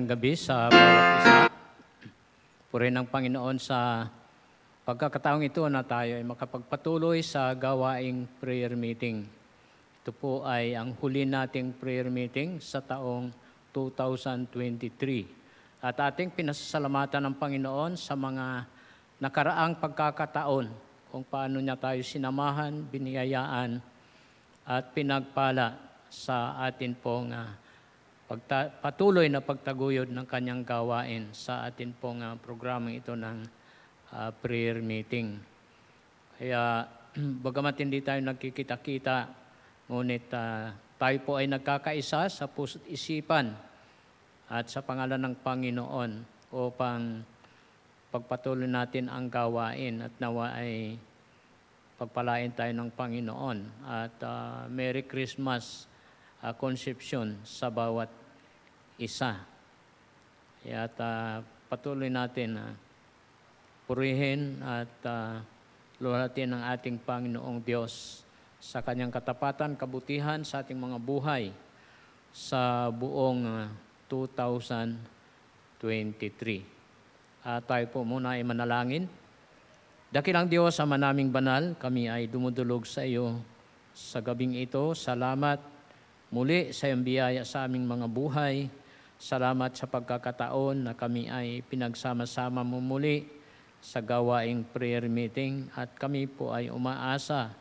Magandang gabi sa bawat isa. Purihin ng Panginoon sa pagkakataong ito na tayo ay makapagpatuloy sa gawaing prayer meeting. Ito po ay ang huli nating prayer meeting sa taong 2023. At ating pinasasalamatan ng Panginoon sa mga nakaraang pagkakataon kung paano niya tayo sinamahan, biniyayaan at pinagpala sa atin pong patuloy na pagtaguyod ng kanyang gawain sa atin pong programang ito ng prayer meeting. Kaya bagamat hindi tayo nagkikita-kita, ngunit tayo po ay nagkakaisa sa puso't isipan at sa pangalan ng Panginoon upang pagpatuloy natin ang gawain at nawa ay pagpalain tayo ng Panginoon. At Merry Christmas Conception sa bawat isa. At patuloy natin purihin at luwalhatin ang ating Panginoong Diyos sa kanyang katapatan, kabutihan sa ating mga buhay sa buong 2023. Tayo po muna ay manalangin. Dakilang Diyos, Ama naming banal, kami ay dumudulog sa iyo sa gabing ito. Salamat muli sa iyong biyaya sa aming mga buhay. Salamat sa pagkakataon na kami ay pinagsama-sama mo muli sa gawaing prayer meeting at kami po ay umaasa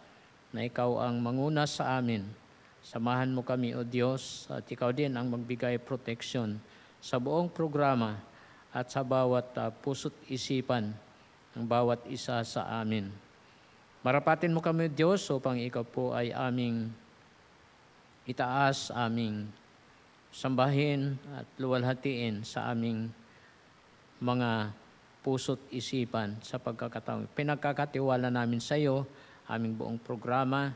na ikaw ang manguna sa amin. Samahan mo kami, O Diyos, at ikaw din ang magbigay proteksyon sa buong programa at sa bawat puso't isipan ng bawat isa sa amin. Marapatin mo kami, Diyos, upang ikaw po ay aming itaas, aming sambahin at luwalhatiin sa aming mga puso't isipan sa pagkakataon. Pinagkakatiwala namin sa iyo, aming buong programa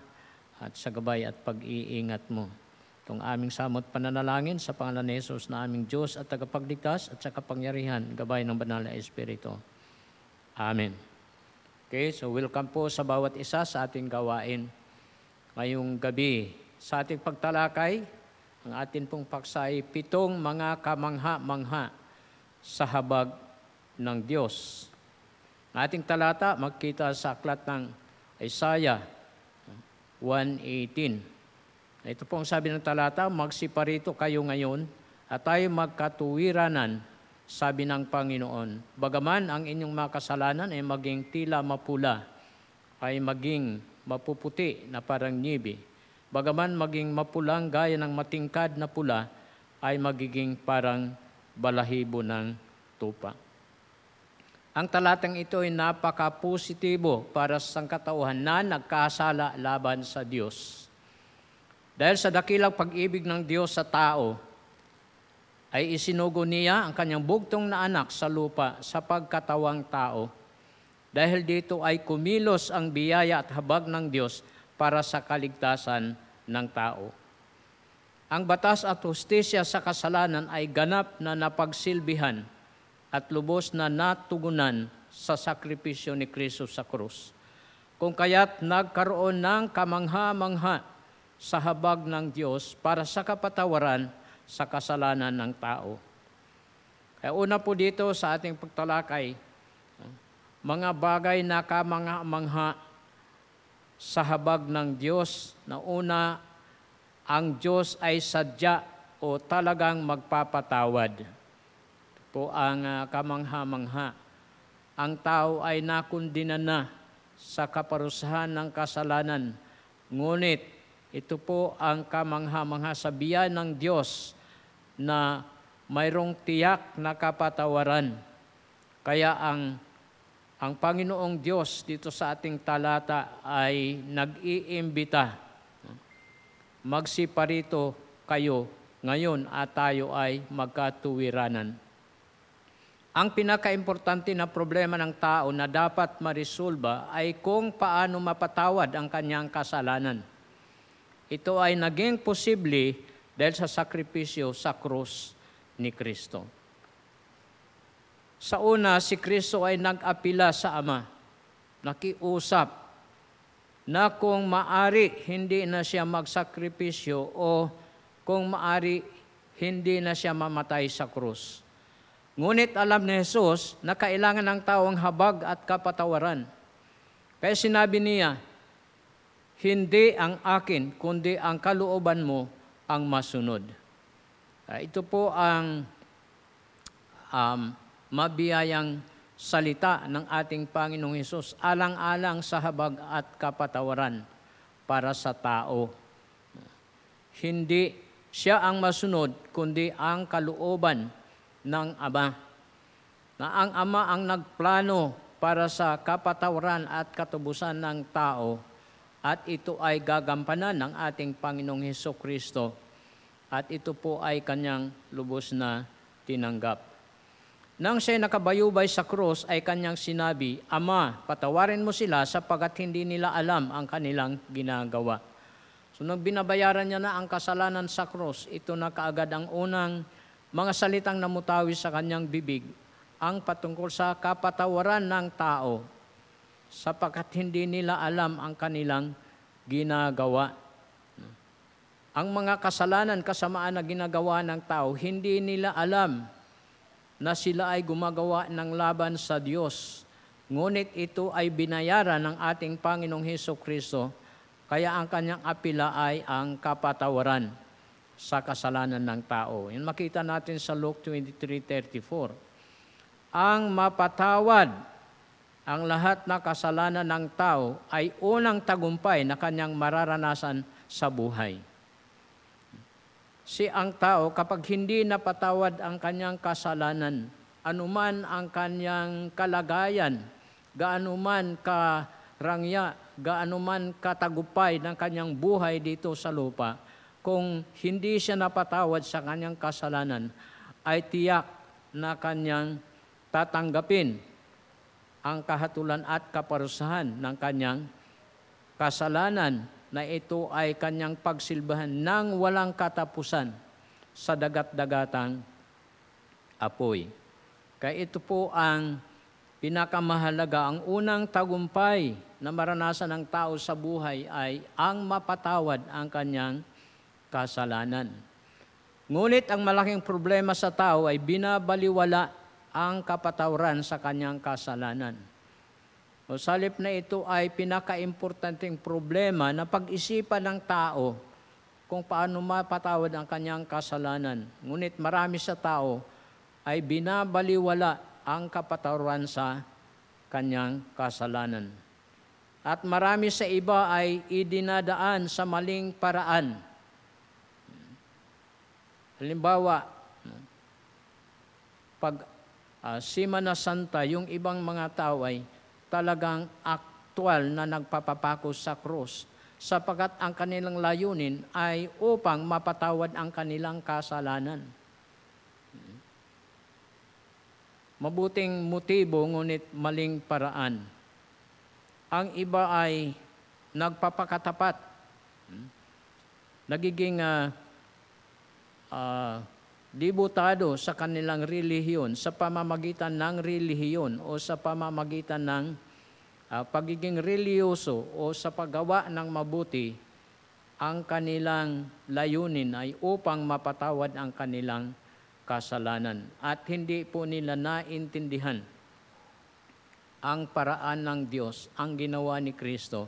at sa gabay at pag-iingat mo. Itong aming samot pananalangin sa pangalan ni Jesus na aming Diyos at tagapagligtas at sa kapangyarihan, gabay ng banal na Espiritu. Amen. Okay, so welcome po sa bawat isa sa ating gawain ngayong gabi. Sa ating pagtalakay, ang atin pong paksa ay 7 mga kamangha-mangha sa habag ng Diyos. Ang ating talata magkita sa aklat ng Isaiah 1:18. Ito pong sabi ng talata, magsiparito kayo ngayon at tayo magkatuwiranan, sabi ng Panginoon. Bagaman ang inyong mga kasalanan ay maging tila mapula, ay maging mapuputi na parang nibi. Bagaman maging mapulang gaya ng matingkad na pula, ay magiging parang balahibo ng tupa. Ang talatang ito ay napaka-positibo para sa sangkatauhan na nagkasala laban sa Diyos. Dahil sa dakilang pag-ibig ng Diyos sa tao, ay isinugo niya ang kanyang bugtong na anak sa lupa sa pagkatawang tao. Dahil dito ay kumilos ang biyaya at habag ng Diyos para sa kaligtasan ng tao. Ang batas at hustisya sa kasalanan ay ganap na napagsilbihan at lubos na natugunan sa sakripisyo ni Kristo sa krus. Kung kaya't nagkaroon ng kamangha-mangha sa habag ng Diyos para sa kapatawaran sa kasalanan ng tao. Kaya una po dito sa ating pagtalakay, mga bagay na kamangha-mangha sa habag ng Diyos na una, ang Diyos ay sadya o talagang magpapatawad. Ito po ang kamangha-mangha. Ang tao ay nakundina na sa kaparusahan ng kasalanan. Ngunit ito po ang kamangha-mangha sa biyaya ng Diyos na mayroong tiyak na kapatawaran. Kaya ang Panginoong Diyos dito sa ating talata ay nag-iimbita. Magsiparito kayo ngayon at tayo ay magkatuwiranan. Ang pinaka-importante na problema ng tao na dapat marisolba ay kung paano mapatawad ang kanyang kasalanan. Ito ay naging posible dahil sa sakripisyo sa krus ni Kristo. Sa una, si Kristo ay nag-apila sa Ama, nakiusap na kung maari hindi na siya magsakripisyo o kung maari hindi na siya mamatay sa krus. Ngunit alam ni Jesus na kailangan ng tao ang habag at kapatawaran. Kaya sinabi niya, hindi ang akin, kundi ang kalooban mo ang masunod. Ito po ang mabiyayang salita ng ating Panginoong Hesus, alang-alang sa habag at kapatawaran para sa tao. Hindi siya ang masunod, kundi ang kalooban ng Ama. Na ang Ama ang nagplano para sa kapatawaran at katubusan ng tao, at ito ay gagampanan ng ating Panginoong Hesukristo, at ito po ay kanyang lubos na tinanggap. Nang siya nakabayubay sa krus ay kanyang sinabi, Ama, patawarin mo sila sapagkat hindi nila alam ang kanilang ginagawa. So nang binabayaran niya na ang kasalanan sa krus, ito na kaagad ang unang mga salitang namutawi sa kanyang bibig, ang patungkol sa kapatawaran ng tao, sapagkat hindi nila alam ang kanilang ginagawa. Ang mga kasalanan, kasamaan na ginagawa ng tao, hindi nila alam na sila ay gumagawa ng laban sa Diyos. Ngunit ito ay binayaran ng ating Panginoong Hesukristo, kaya ang kanyang apila ay ang kapatawaran sa kasalanan ng tao. Yan makita natin sa Luke 23:34. Ang mapatawad ang lahat na kasalanan ng tao ay unang tagumpay na kanyang mararanasan sa buhay. Si ang tao, kapag hindi napatawad ang kanyang kasalanan, anuman ang kanyang kalagayan, gaano man karangya, gaano man katagupay ng kanyang buhay dito sa lupa, kung hindi siya napatawad sa kanyang kasalanan, ay tiyak na kanyang tatanggapin ang kahatulan at kaparusahan ng kanyang kasalanan, na ito ay kanyang pagsilbahan ng walang katapusan sa dagat-dagatang apoy. Kaya ito po ang pinakamahalaga, ang unang tagumpay na maranasan ng tao sa buhay ay ang mapatawad ang kanyang kasalanan. Ngunit ang malaking problema sa tao ay binabaliwala ang kapatawaran sa kanyang kasalanan. O salip na ito ay pinaka-importanteng problema na pag-isipan ng tao kung paano mapatawad ang kanyang kasalanan. Ngunit marami sa tao ay binabaliwala ang kapatawaran sa kanyang kasalanan. At marami sa iba ay idinadaan sa maling paraan. Halimbawa, pag Semana Santa, yung ibang mga tao ay talagang aktwal na nagpapapako sa krus, sapagkat ang kanilang layunin ay upang mapatawad ang kanilang kasalanan. Mabuting motibo, ngunit maling paraan. Ang iba ay nagpapakatapat, nagiging dibutado sa kanilang relihiyon sa pamamagitan ng relihiyon o sa pamamagitan ng pagiging reliyoso o sa paggawa ng mabuti. Ang kanilang layunin ay upang mapatawad ang kanilang kasalanan, at hindi po nila naintindihan ang paraan ng Diyos, ang ginawa ni Kristo,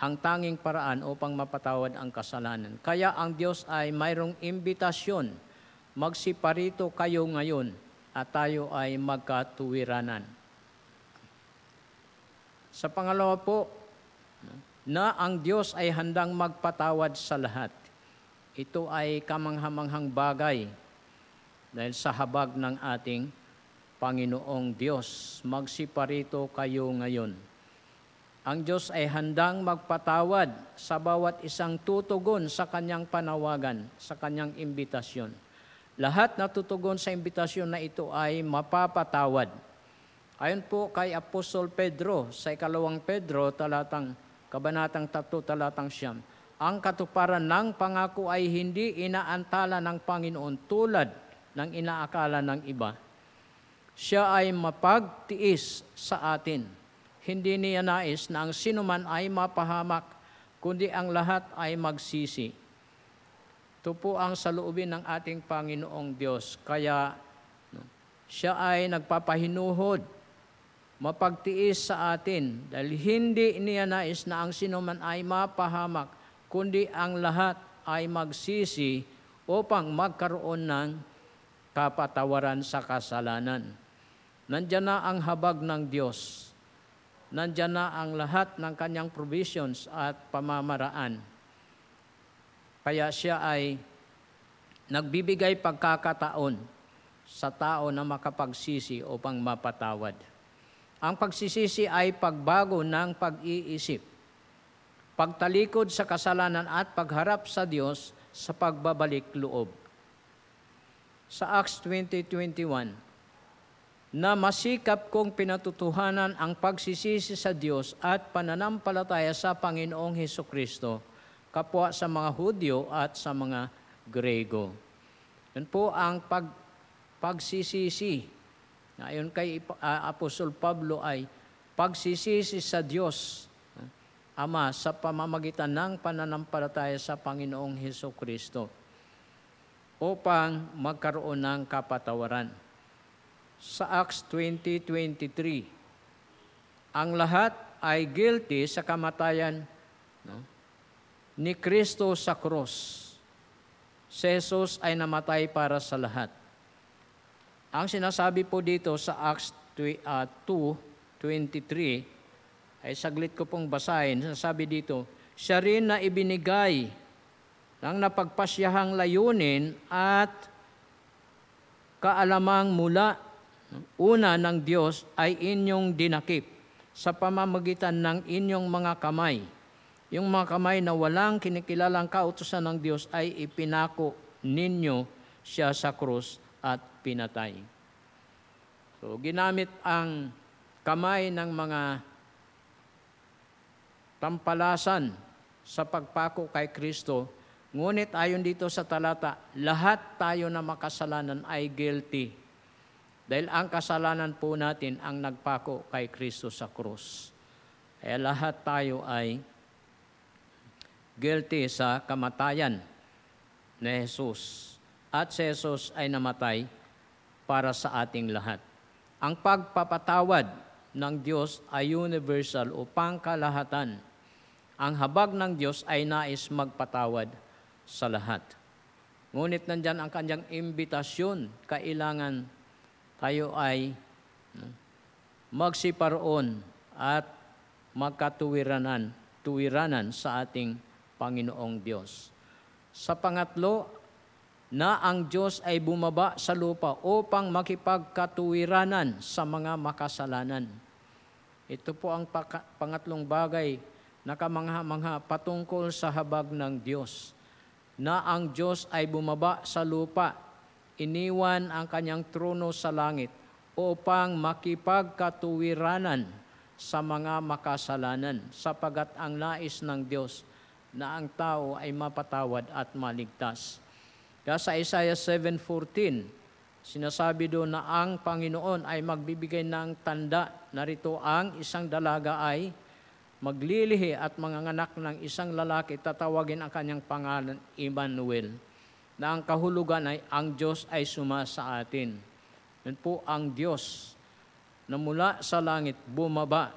ang tanging paraan upang mapatawad ang kasalanan. Kaya ang Diyos ay mayroong imbitasyon, magsiparito kayo ngayon at tayo ay magkatuwiranan. Sa pangalawa po, na ang Diyos ay handang magpatawad sa lahat. Ito ay kamanghamanghang bagay dahil sa habag ng ating Panginoong Diyos. Magsiparito kayo ngayon. Ang Diyos ay handang magpatawad sa bawat isang tutugon sa kanyang panawagan, sa kanyang imbitasyon. Lahat na tutugon sa imbitasyon na ito ay mapapatawad. Ayon po kay Apostol Pedro sa 2 Pedro, kabanatang 3, talatang 9, ang katuparan ng pangako ay hindi inaantala ng Panginoon tulad ng inaakala ng iba. Siya ay mapagtiis sa atin. Hindi niya nais na ang sinuman ay mapahamak, kundi ang lahat ay magsisi. Ito po ang saloobin ng ating Panginoong Diyos. Kaya siya ay nagpapahinuhod, mapagtiis sa atin, dahil hindi niya nais na ang sinuman ay mapahamak, kundi ang lahat ay magsisi upang magkaroon ng kapatawaran sa kasalanan. Nandiyan na ang habag ng Diyos. Nandiyan na ang lahat ng kanyang provisions at pamamaraan. Kaya siya ay nagbibigay pagkakataon sa tao na makapagsisi upang mapatawad. Ang pagsisisi ay pagbago ng pag-iisip, pagtalikod sa kasalanan at pagharap sa Diyos sa pagbabalik loob. Sa Acts 20:21, na masikap kong pinatutuhanan ang pagsisisi sa Diyos at pananampalataya sa Panginoong Hesukristo, kapwa sa mga Hudyo at sa mga Grego. Yan po ang pagsisisi. Ayon kay Apostol Pablo ay pagsisisi sa Diyos Ama sa pamamagitan ng pananampalataya sa Panginoong Hesukristo upang magkaroon ng kapatawaran. Sa Acts 20:23, ang lahat ay guilty sa kamatayan ni Kristo sa krus. Si Jesus ay namatay para sa lahat. Ang sinasabi po dito sa Acts 2:23, ay saglit ko pong basahin, sinasabi dito, siya rin na ibinigay ng napagpasyahang layunin at kaalamang mula una ng Diyos ay inyong dinakip sa pamamagitan ng inyong mga kamay. Yung mga kamay na walang kinikilalang kautusan ng Diyos ay ipinako ninyo siya sa krus at pinatay. So, ginamit ang kamay ng mga tampalasan sa pagpako kay Kristo. Ngunit ayon dito sa talata, lahat tayo na makasalanan ay guilty. Dahil ang kasalanan po natin ang nagpako kay Kristo sa krus. Kaya lahat tayo ay guilty sa kamatayan ni Jesus. At si Jesus ay namatay para sa ating lahat. Ang pagpapatawad ng Diyos ay universal o pangkalahatan. Ang habag ng Diyos ay nais magpatawad sa lahat. Ngunit nandyan ang kanyang imbitasyon, kailangan tayo ay magsiparoon at magkatuwiranan sa ating Panginoong Diyos. Sa pangatlo, na ang Diyos ay bumaba sa lupa upang makipagkatuwiranan sa mga makasalanan. Ito po ang pangatlong bagay na kamangha-mangha patungkol sa habag ng Diyos. Na ang Diyos ay bumaba sa lupa, iniwan ang kanyang trono sa langit upang makipagkatuwiranan sa mga makasalanan, sapagat ang nais ng Diyos na ang tao ay mapatawad at maligtas. Kaya sa Isaiah 7:14, sinasabi doon na ang Panginoon ay magbibigay ng tanda. Narito ang isang dalaga ay maglilihi at manganganak ng isang lalaki, tatawagin ang kanyang pangalan Emmanuel, na ang kahulugan ay ang Diyos ay sumasa atin. Yan po ang Diyos na mula sa langit bumaba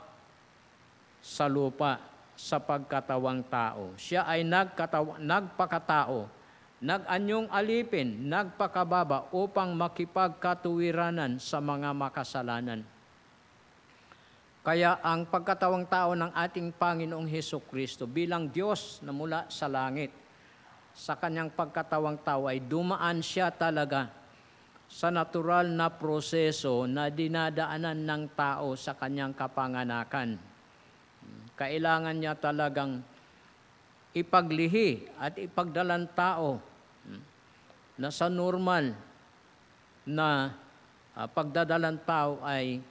sa lupa sa pagkatawang tao. Siya ay nagpakatao, nag-anyong alipin, nagpakababa upang makipagkatuwiranan sa mga makasalanan. Kaya ang pagkatawang tao ng ating Panginoong Hesukristo bilang Diyos na mula sa langit, sa kanyang pagkatawang tao ay dumaan siya talaga sa natural na proseso na dinadaanan ng tao sa kanyang kapanganakan. Kailangan niya talagang ipaglihi at ipagdalan tao na sa normal na pagdadalang tao ay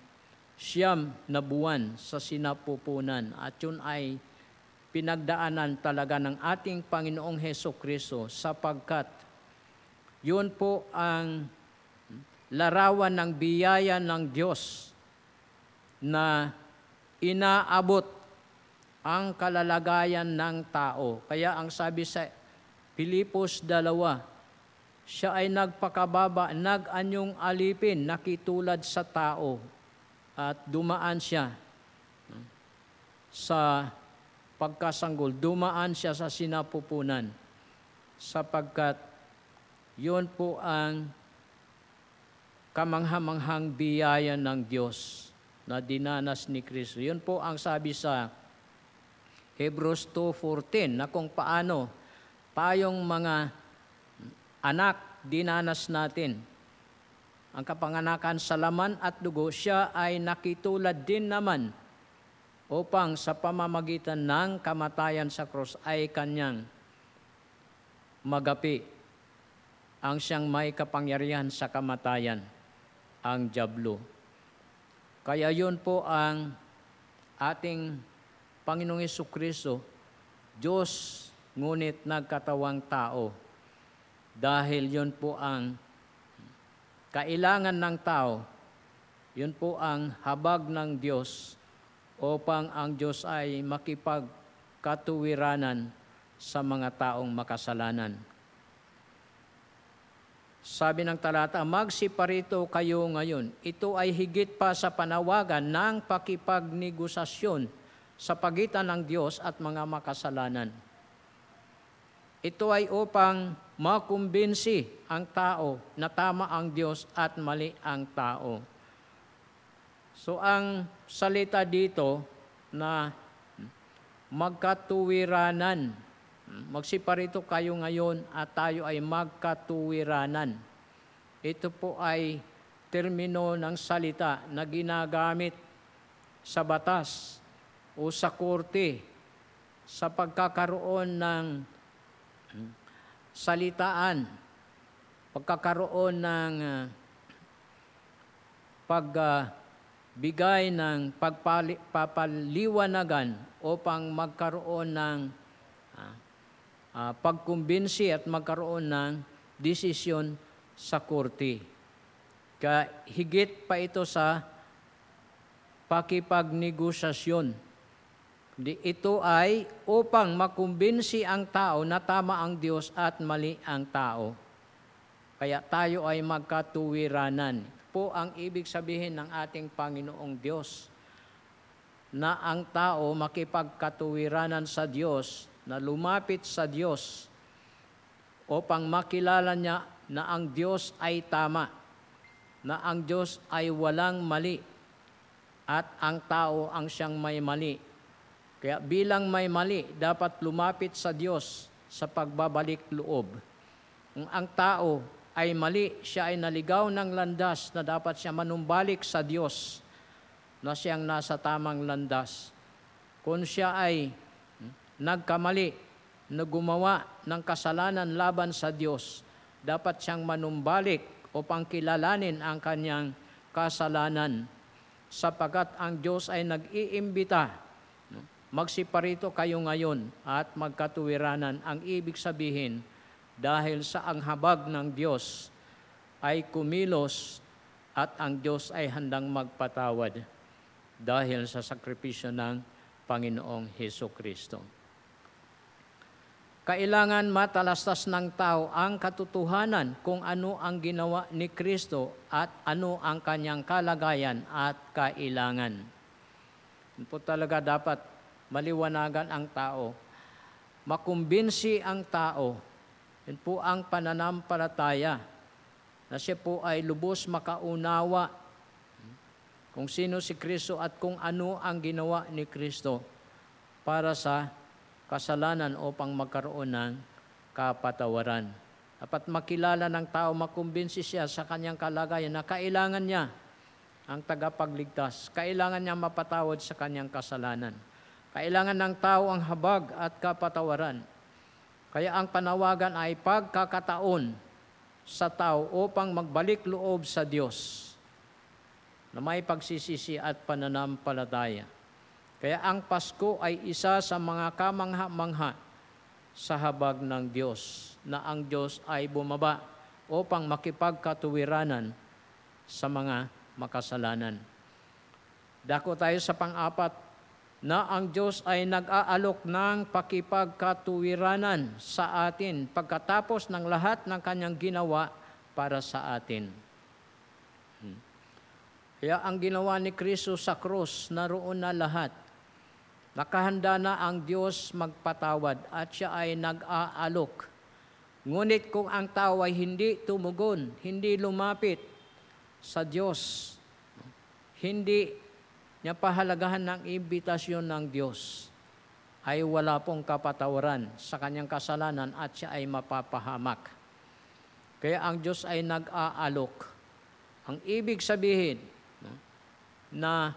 9 na buwan sa sinapupunan, at yun ay pinagdaanan talaga ng ating Panginoong Hesukristo, sapagkat yun po ang larawan ng biyaya ng Diyos na inaabot ang kalalagayan ng tao. Kaya ang sabi sa Pilipos 2, siya ay nagpakababa, nag-anyong alipin, nakitulad sa tao, at dumaan siya sa pagkasanggol, dumaan siya sa sinapupunan, sapagkat yun po ang kamanghamanghang biyaya ng Diyos na dinanas ni Kristo. Yun po ang sabi sa Hebrews 2:14 na kung paano tayong mga anak dinanas natin ang kapanganakan sa laman at dugo, siya ay nakitulad din naman upang sa pamamagitan ng kamatayan sa krus ay kanyang magapi ang siyang may kapangyarihan sa kamatayan, ang dyablo. Kaya yun po ang ating Panginoong Hesukristo, Diyos ngunit nagkatawang tao. Dahil yun po ang kailangan ng tao, yun po ang habag ng Diyos upang ang Diyos ay makipagkatuwiranan sa mga taong makasalanan. Sabi ng talata, magsiparito kayo ngayon. Ito ay higit pa sa panawagan ng pakipagnegosasyon sa pagitan ng Diyos at mga makasalanan. Ito ay upang makumbinsi ang tao na tama ang Diyos at mali ang tao. So ang salita dito na magkatuwiranan, magsiparito kayo ngayon at tayo ay magkatuwiranan. Ito po ay termino ng salita na ginagamit sa batas o sa korte sa pagkakaroon ng salitaan, pagkakaroon ng pagbigay ng pagpapaliwanagan upang magkaroon ng pagkumbinsi at magkaroon ng desisyon sa korte. Kaya higit pa ito sa pakipagnegosasyon. Ito ay upang makumbinsi ang tao na tama ang Diyos at mali ang tao. Kaya tayo ay magkatuwiranan. Po ang ibig sabihin ng ating Panginoong Diyos, na ang tao makipagkatuwiranan sa Diyos, na lumapit sa Diyos upang makilala niya na ang Diyos ay tama, na ang Diyos ay walang mali at ang tao ang siyang may mali. Kaya bilang may mali, dapat lumapit sa Diyos sa pagbabalik loob. Kung ang tao ay mali, siya ay naligaw ng landas na dapat siya manumbalik sa Diyos na siyang nasa tamang landas. Kung siya ay nagkamali na gumawa ng kasalanan laban sa Diyos, dapat siyang manumbalik upang kilalanin ang kanyang kasalanan, sapagkat ang Diyos ay nag-iimbita, magsiparito kayo ngayon at magkatuwiranan. Ang ibig sabihin, dahil sa ang habag ng Diyos ay kumilos at ang Diyos ay handang magpatawad dahil sa sakripisyo ng Panginoong Hesukristo. Kailangan matalastas ng tao ang katotohanan kung ano ang ginawa ni Kristo at ano ang kanyang kalagayan at kailangan. Yun po talaga dapat maliwanagan ang tao. Makumbinsi ang tao. Yun po ang pananampalataya na siya po ay lubos makaunawa kung sino si Kristo at kung ano ang ginawa ni Kristo para sa kasalanan upang magkaroon ng kapatawaran. Dapat makilala ng tao, makumbinsi siya sa kanyang kalagayan na kailangan niya ang tagapagligtas. Kailangan niya mapatawad sa kanyang kasalanan. Kailangan ng tao ang habag at kapatawaran. Kaya ang panawagan ay pagkakataon sa tao upang magbalik loob sa Diyos na may pagsisisi at pananampalataya. Kaya ang Pasko ay isa sa mga kamangha-mangha sa habag ng Diyos, na ang Diyos ay bumaba upang makipagkatuwiranan sa mga makasalanan. Dako tayo sa pang-apat na ang Diyos ay nag-aalok ng pakipagkatuwiranan sa atin pagkatapos ng lahat ng kanyang ginawa para sa atin. Kaya ang ginawa ni Kristo sa krus, naroon na lahat. Nakahanda na ang Diyos magpatawad at siya ay nag-aalok. Ngunit kung ang tao ay hindi tumugon, hindi lumapit sa Diyos, hindi niya pahalagahan ng imbitasyon ng Diyos, ay wala pong kapatawaran sa kanyang kasalanan at siya ay mapapahamak. Kaya ang Diyos ay nag-aalok. Ang ibig sabihin na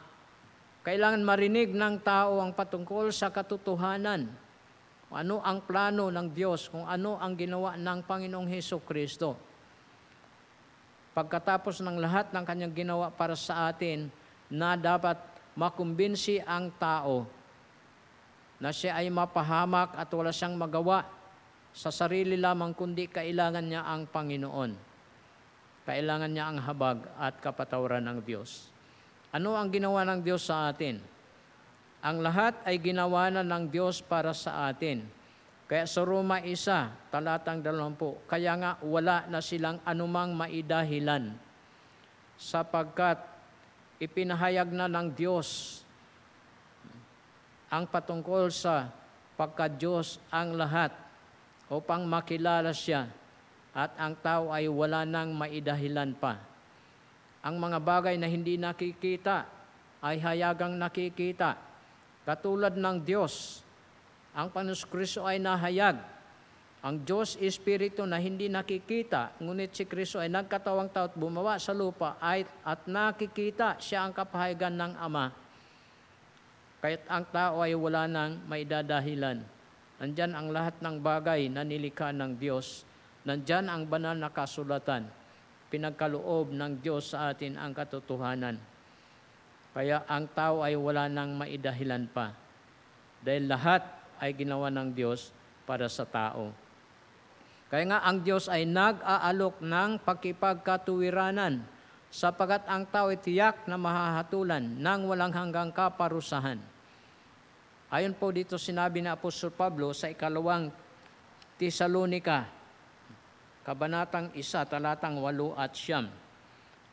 kailangan marinig ng tao ang patungkol sa katotohanan, kung ano ang plano ng Diyos, kung ano ang ginawa ng Panginoong Hesukristo. Pagkatapos ng lahat ng kanyang ginawa para sa atin, na dapat makumbinsi ang tao na siya ay mapahamak at wala siyang magawa sa sarili lamang, kundi kailangan niya ang Panginoon. Kailangan niya ang habag at kapatawaran ng Diyos. Ano ang ginawa ng Diyos sa atin? Ang lahat ay ginawa na ng Diyos para sa atin. Kaya sa Roma 1, talatang 20, kaya nga wala na silang anumang maidahilan, sapagkat ipinahayag na ng Diyos ang patungkol sa pagka-Diyos ang lahat upang makilala siya at ang tao ay wala nang maidahilan pa. Ang mga bagay na hindi nakikita ay hayagang nakikita. Katulad ng Diyos, ang Panginoong Kristo ay nahayag. Ang Diyos Espiritu na hindi nakikita, ngunit si Kristo ay nagkatawang tao at bumawa sa lupa at nakikita siya ang kapahayagan ng Ama. Kahit ang tao ay wala nang maidadahilan. Nandyan ang lahat ng bagay na nilikha ng Diyos. Nandyan ang banal na kasulatan. Pinagkaloob ng Diyos sa atin ang katotohanan. Kaya ang tao ay wala nang maidahilan pa. Dahil lahat ay ginawa ng Diyos para sa tao. Kaya nga ang Diyos ay nag-aalok ng pakipagkatuwiranan sapagat ang tao ay tiyak na mahahatulan ng walang hanggang kaparusahan. Ayon po dito sinabi ni Apostol Pablo sa 2 Tesalonica, Kabanatang 1, talatang 8 at 9.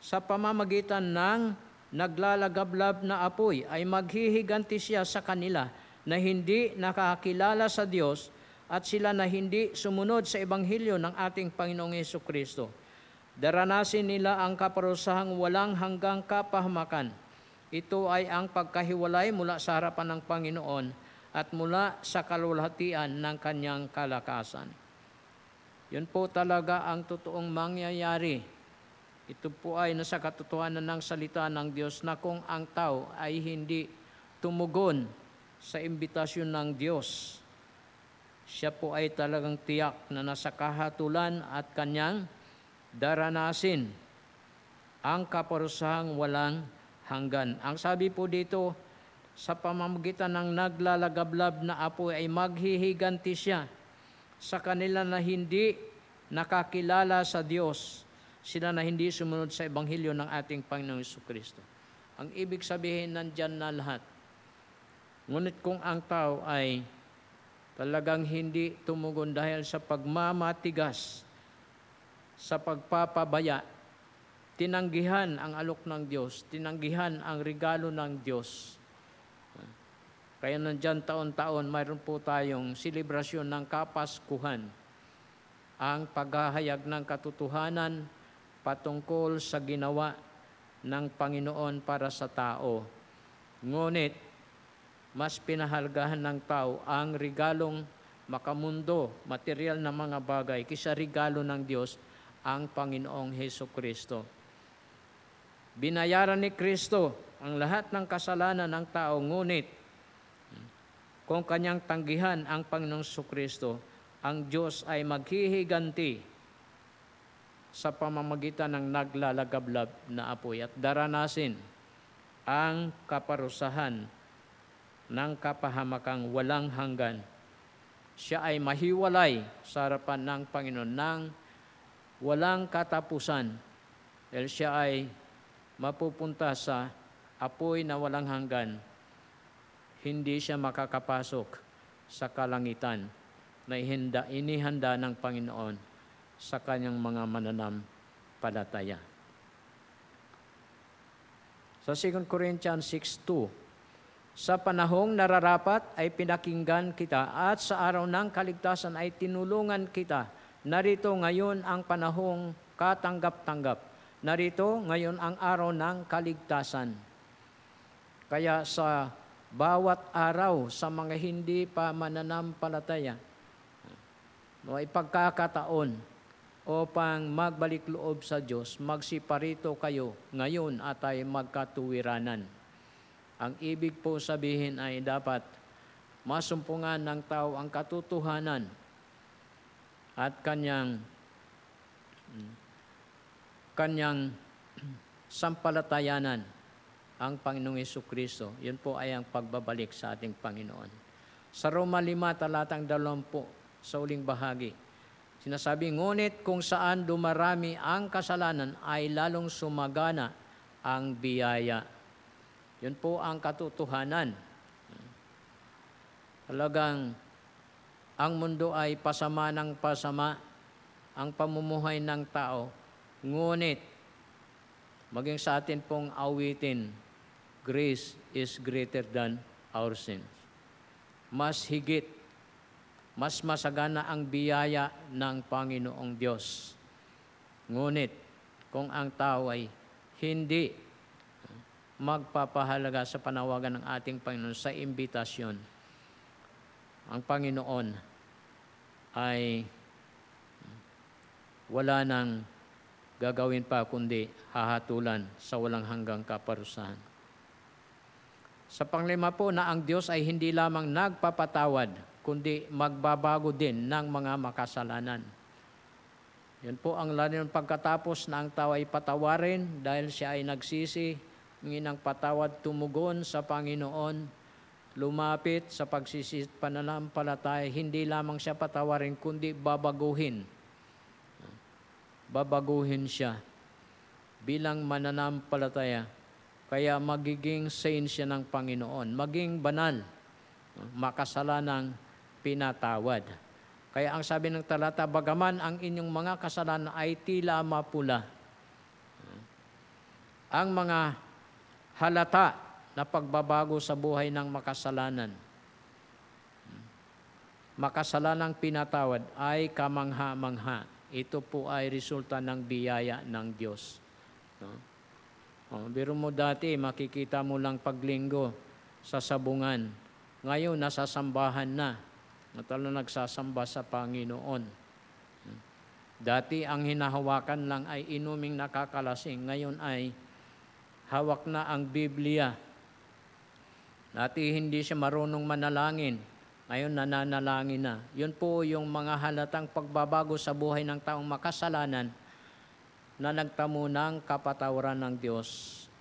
Sa pamamagitan ng naglalagablab na apoy ay maghihiganti siya sa kanila na hindi nakakilala sa Diyos at sila na hindi sumunod sa ebanghelyo ng ating Panginoong Hesukristo. Daranasin nila ang kaparusahang walang hanggang kapahamakan. Ito ay ang pagkahiwalay mula sa harapan ng Panginoon at mula sa kalulhatian ng kanyang kalakasan. Yun po talaga ang totoong mangyayari. Ito po ay nasa katotohanan ng salita ng Diyos na kung ang tao ay hindi tumugon sa imbitasyon ng Diyos, siya po ay talagang tiyak na nasa kahatulan at kanyang daranasin ang kaparusahang walang hanggan. Ang sabi po dito, sa pamamagitan ng naglalagablab na apoy ay maghihiganti siya sa kanila na hindi nakakilala sa Diyos, sila na hindi sumunod sa ebanghelyo ng ating Panginoong Hesukristo. Ang ibig sabihin, nandyan na lahat. Ngunit kung ang tao ay talagang hindi tumugon dahil sa pagmamatigas, sa pagpapabaya, tinanggihan ang alok ng Diyos, tinanggihan ang regalo ng Diyos. Kaya nandyan taon-taon, mayroon po tayong selebrasyon ng Kapaskuhan, ang paghahayag ng katotohanan patungkol sa ginawa ng Panginoon para sa tao. Ngunit, mas pinahalagahan ng tao ang regalong makamundo, material na mga bagay, kaysa regalo ng Diyos, ang Panginoong Hesukristo. Binayaran ni Kristo ang lahat ng kasalanan ng tao, ngunit kung kanyang tanggihan ang Panginoong Hesukristo, ang Diyos ay maghihiganti sa pamamagitan ng naglalagablab na apoy at daranasin ang kaparusahan ng kapahamakang walang hanggan. Siya ay mahiwalay sa harapan ng Panginoon ng walang katapusan dahil siya ay mapupunta sa apoy na walang hanggan. hindi siya makakapasok sa kalangitan na inihanda ng Panginoon sa kanyang mga mananampalataya. Sa 2 Corinthians 6:2, sa panahong nararapat ay pinakinggan kita at sa araw ng kaligtasan ay tinulungan kita. Narito ngayon ang panahong katanggap-tanggap. Narito ngayon ang araw ng kaligtasan. Kaya sa bawat araw sa mga hindi pa mananampalataya, ay pagkakataon upang magbalik loob sa Diyos, magsiparito kayo ngayon at ay magkatuwiranan. Ang ibig po sabihin ay dapat masumpungan ng tao ang katotohanan at kanyang sampalatayanan ang Panginoong Jesucristo. Yun po ay ang pagbabalik sa ating Panginoon. Sa Roma 5, talatang 20, sa uling bahagi, sinasabi, ngunit kung saan dumarami ang kasalanan ay lalong sumagana ang biyaya. Yun po ang katotohanan. Talagang ang mundo ay pasama ng pasama, ang pamumuhay ng tao. Ngunit, maging sa atin pong awitin, grace is greater than our sins. Mas higit, mas masagana ang biyaya ng Panginoong Diyos. Ngunit, kung ang tao ay hindi magpapahalaga sa panawagan ng ating Panginoon sa imbitasyon, ang Panginoon ay wala nang gagawin pa kundi hahatulan sa walang hanggang kaparusahan. Sa panglima po na ang Diyos ay hindi lamang nagpapatawad, kundi magbabago din ng mga makasalanan. Yan po ang layunin pagkatapos na ang tao ay patawarin dahil siya ay nagsisi, hingi ng patawad, tumugon sa Panginoon, lumapit sa pagsisit pananampalataya, hindi lamang siya patawarin, kundi babaguhin. Babaguhin siya bilang mananampalataya. Kaya magiging saint siya ng Panginoon, maging banal, makasalanang pinatawad. Kaya ang sabi ng talata, bagaman ang inyong mga kasalanan ay tila mapula, ang mga halata na pagbabago sa buhay ng makasalanan, makasalanang pinatawad ay kamangha-mangha. Ito po ay resulta ng biyaya ng Diyos. Biro mo dati, makikita mo lang paglinggo sa sabungan. Ngayon, nasa sambahan na. Natalo nagsasamba sa Panginoon. Dati, ang hinahawakan lang ay inuming nakakalasing. Ngayon ay hawak na ang Biblia. Dati, hindi siya marunong manalangin. Ngayon, nananalangin na. Yun po yung mga halatang pagbabago sa buhay ng taong makasalanan na nagtamo ng kapatawaran ng Diyos,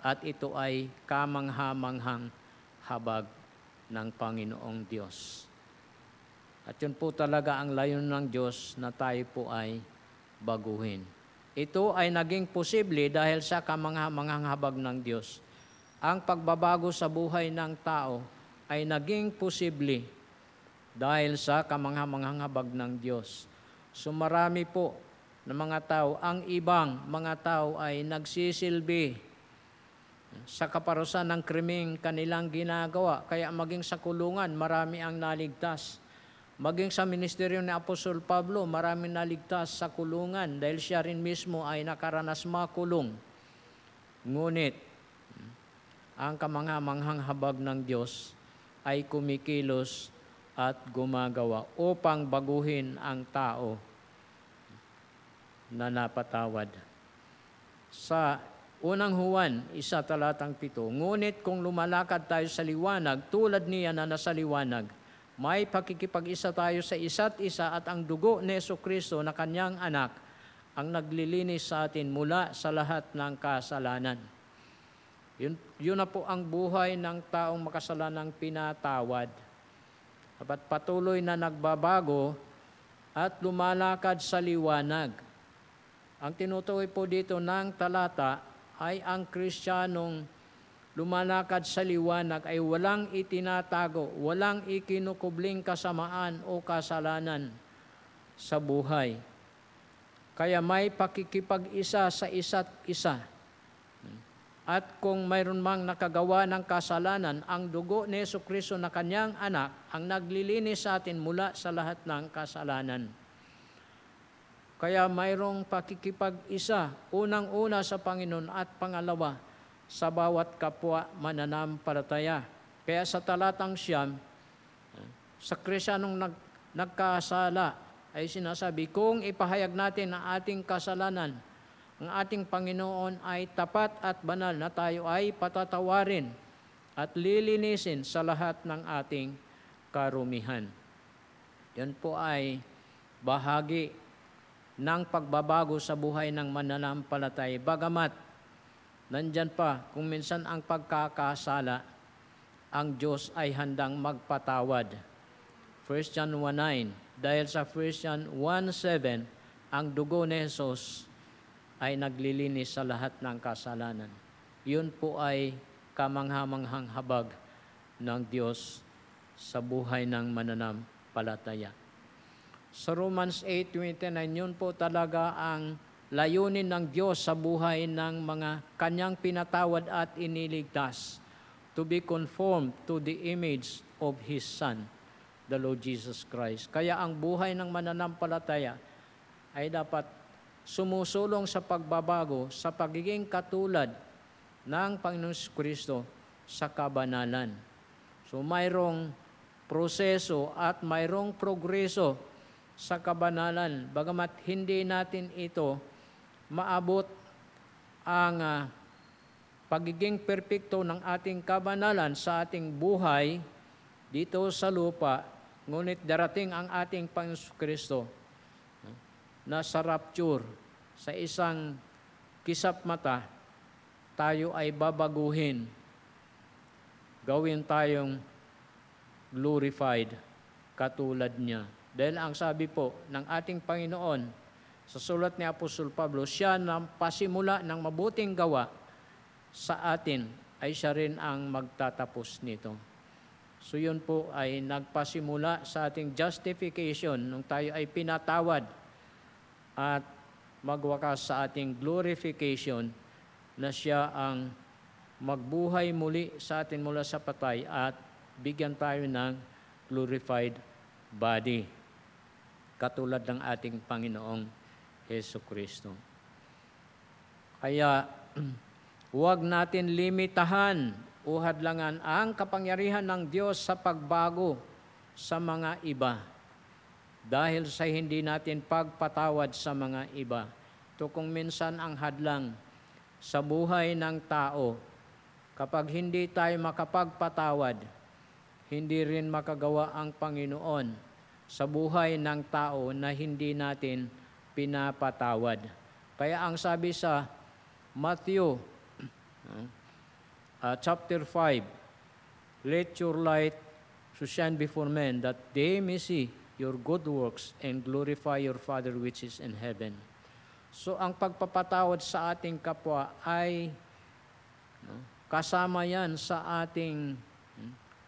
at ito ay kamangha-manghang habag ng Panginoong Diyos. At yun po talaga ang layunin ng Diyos na tayo po ay baguhin. Ito ay naging posible dahil sa kamangha-manghang habag ng Diyos. Ang pagbabago sa buhay ng tao ay naging posible dahil sa kamangha-manghang habag ng Diyos. So marami po ng mga tao, ang ibang mga tao ay nagsisilbi sa kaparusahan ng krimeng kanilang ginagawa. Kaya maging sa kulungan, marami ang naligtas. Maging sa ministeryo ni Apostol Pablo, marami naligtas sa kulungan dahil siya rin mismo ay nakaranas makulong. Ngunit, ang kamangha-manghang habag ng Diyos ay kumikilos at gumagawa upang baguhin ang tao na napatawad. Sa unang Juan, 1 talatang 7, ngunit kung lumalakad tayo sa liwanag, tulad niya na nasa liwanag, may pakikipag-isa tayo sa isa't isa at ang dugo ni Jesucristo na kanyang anak ang naglilinis sa atin mula sa lahat ng kasalanan. Yun na po ang buhay ng taong makasalanang pinatawad. Dapat patuloy na nagbabago at lumalakad sa liwanag. Ang tinutukoy po dito ng talata ay ang Kristiyanong lumalakad sa liwanag ay walang itinatago, walang ikinukubling kasamaan o kasalanan sa buhay. Kaya may pakikipag-isa sa isa't isa. At kung mayroon mang nakagawa ng kasalanan, ang dugo ni Jesucristo na kanyang anak ang naglilinis sa atin mula sa lahat ng kasalanan. Kaya mayroong pakikipag-isa, unang-una sa Panginoon at pangalawa sa bawat kapwa mananampalataya. Kaya sa talatang 9, sa Kristiyanong nagkasala ay sinasabi, kung ipahayag natin ang ating kasalanan, ang ating Panginoon ay tapat at banal na tayo ay patatawarin at lilinisin sa lahat ng ating karumihan. Yan po ay bahagi ng pagbabago sa buhay ng mananampalataya. Bagamat nandyan pa, kung minsan ang pagkakasala, ang Diyos ay handang magpatawad. 1 John 1:9, dahil sa 1 John 1:7, ang dugo ni Jesus ay naglilinis sa lahat ng kasalanan. Yun po ay kamanghamanghang habag ng Diyos sa buhay ng mananampalataya. Sa Romans 8:29, yun po talaga ang layunin ng Diyos sa buhay ng mga kanyang pinatawad at iniligtas, to be conformed to the image of His Son, the Lord Jesus Christ. Kaya ang buhay ng mananampalataya ay dapat sumusulong sa pagbabago, sa pagiging katulad ng Panginoon Kristo sa kabanalan. So mayroong proseso at mayroong progreso sa kabanalan. Bagamat hindi natin ito maabot ang pagiging perpekto ng ating kabanalan sa ating buhay dito sa lupa, ngunit darating ang ating Panginoon Kristo na sa rapture, sa isang kisap mata, tayo ay babaguhin, gawin tayong glorified katulad niya. Dahil ang sabi po ng ating Panginoon, sa sulat ni Apostol Pablo, siya na pasimula ng mabuting gawa sa atin ay siya rin ang magtatapos nito. So yun po ay nagpasimula sa ating justification nung tayo ay pinatawad at magwakas sa ating glorification na siya ang magbuhay muli sa atin mula sa patay at bigyan tayo ng glorified body katulad ng ating Panginoong Jesucristo. Kaya huwag natin limitahan o hadlangan ang kapangyarihan ng Diyos sa pagbago sa mga iba dahil sa hindi natin pagpatawad sa mga iba. Ito kung minsan ang hadlang sa buhay ng tao. Kapag hindi tayo makapagpatawad, hindi rin makagawa ang Panginoon sa buhay ng tao na hindi natin pinapatawad. Kaya ang sabi sa Matthew chapter 5, let your light so shine before men that they may see your good works and glorify your Father which is in heaven. So ang pagpapatawad sa ating kapwa ay kasama yan sa ating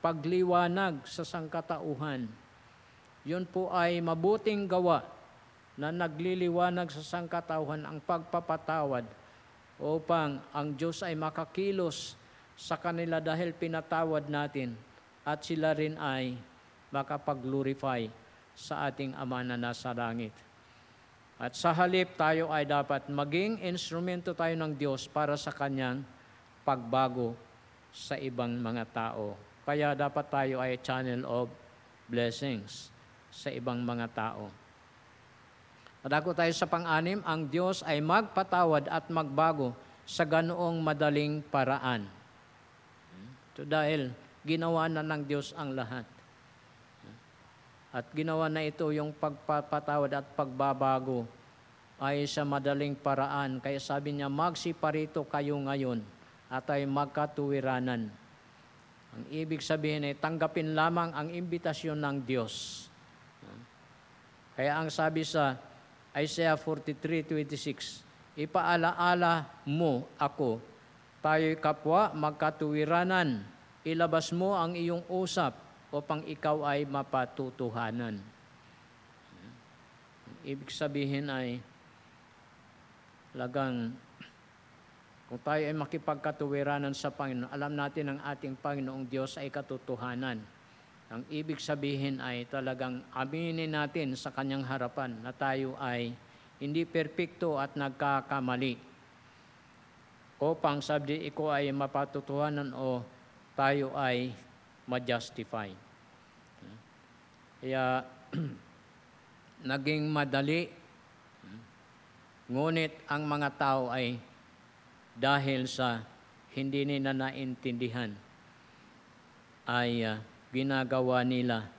pagliwanag sa sangkatauhan. Yun po ay mabuting gawa na nagliliwanag sa sangkatauhan ang pagpapatawad upang ang Diyos ay makakilos sa kanila dahil pinatawad natin at sila rin ay makapag-glorify sa ating Ama na nasa langit. At sa halip tayo ay dapat maging instrumento tayo ng Diyos para sa Kanyang pagbago sa ibang mga tao. Kaya dapat tayo ay channel of blessings sa ibang mga tao. Padako tayo sa pang-anim, ang Diyos ay magpatawad at magbago sa ganoong madaling paraan. So dahil ginawa na ng Diyos ang lahat. At ginawa na ito yung pagpapatawad at pagbabago ay sa madaling paraan. Kaya sabi niya, magsiparito kayo ngayon at ay magkatuwiranan. Ang ibig sabihin ay tanggapin lamang ang imbitasyon ng Diyos. Kaya ang sabi sa Isaiah 43:26, ipaalaala mo ako tayo'y kapwa magkatuwiranan. Ilabas mo ang iyong usap upang ikaw ay mapatutuhanan. Ibig sabihin ay lagang kung tayo ay makipagkatuwiranan sa Panginoon, alam natin ang ating Panginoong Diyos ay katotohanan. Ang ibig sabihin ay talagang aminin natin sa Kanyang harapan na tayo ay hindi perpekto at nagkakamali. Upang sabi ko ay mapatutuhanan o tayo ay ma-justify. Kaya naging madali, ngunit ang mga tao ay dahil sa hindi nila naintindihan ay ginagawa nila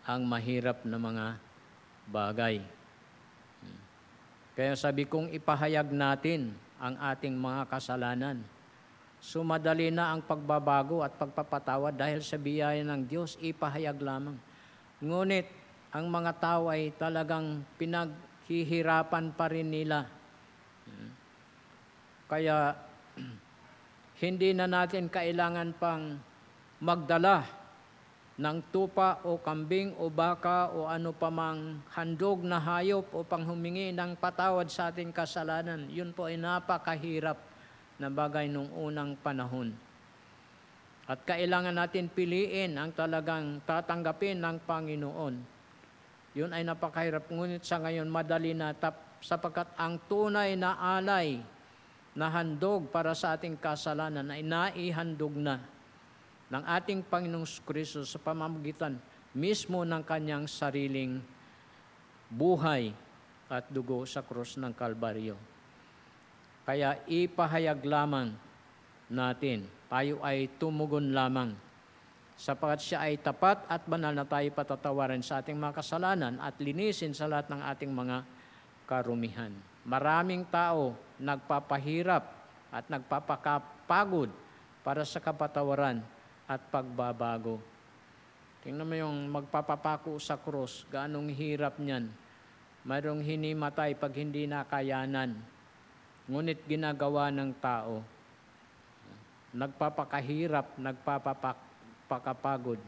ang mahirap na mga bagay. Kaya sabi kong ipahayag natin ang ating mga kasalanan. Sumadali na ang pagbabago at pagpapatawad dahil sa biyaya ng Diyos, ipahayag lamang. Ngunit ang mga tao ay talagang pinaghihirapan pa rin nila. Kaya hindi na natin kailangan pang magdala ng tupa o kambing o baka o ano pa mang handog na hayop upang humingi ng patawad sa ating kasalanan. Yun po ay napakahirap na bagay nung unang panahon. At kailangan natin piliin ang talagang tatanggapin ng Panginoon. Yun ay napakahirap. Ngunit sa ngayon madali na sapagkat ang tunay na alay na handog para sa ating kasalanan ay naihandog na ng ating Panginoong Kristo sa pamamagitan mismo ng Kanyang sariling buhay at dugo sa krus ng Kalbaryo. Kaya ipahayag lamang natin, tayo ay tumugon lamang sapagkat siya ay tapat at banal na tayo patatawarin sa ating mga kasalanan at linisin sa lahat ng ating mga karumihan. Maraming tao nagpapahirap at nagpapakapagod para sa kapatawaran at pagbabago. Tingnan mo yung magpapapako sa krus, gaanong hirap niyan. Mayroong hinimatay pag hindi nakayanan. Ngunit ginagawa ng tao. Nagpapakahirap, nagpapakapagod.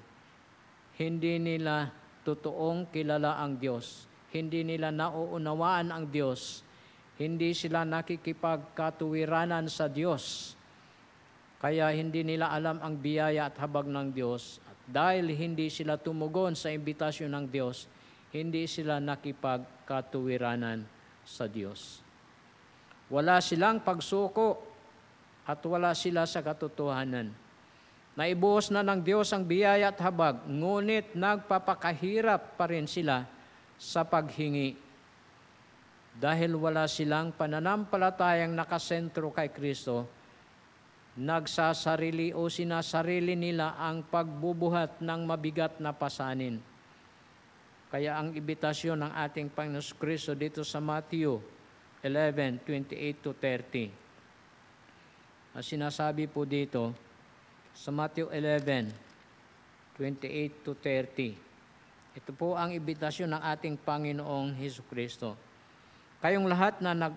Hindi nila totoong kilala ang Diyos. Hindi nila nauunawaan ang Diyos. Hindi sila nakikipagkatuwiranan sa Diyos. Kaya hindi nila alam ang biyaya at habag ng Diyos. At dahil hindi sila tumugon sa imbitasyon ng Diyos, hindi sila nakipagkatuwiranan sa Diyos. Wala silang pagsuko at wala sila sa katotohanan. Naibuhos na ng Diyos ang biyaya at habag, ngunit nagpapakahirap pa rin sila sa paghingi. Dahil wala silang pananampalatayang nakasentro kay Kristo, nagsasarili o sinasarili nila ang pagbubuhat ng mabigat na pasanin. Kaya ang imbitasyon ng ating Panginoon Kristo dito sa Matthew 11:28-30. Ang sinasabi po dito sa Matthew 11:28-30. Ito po ang imbitasyon ng ating Panginoong Hesukristo. Kayong lahat na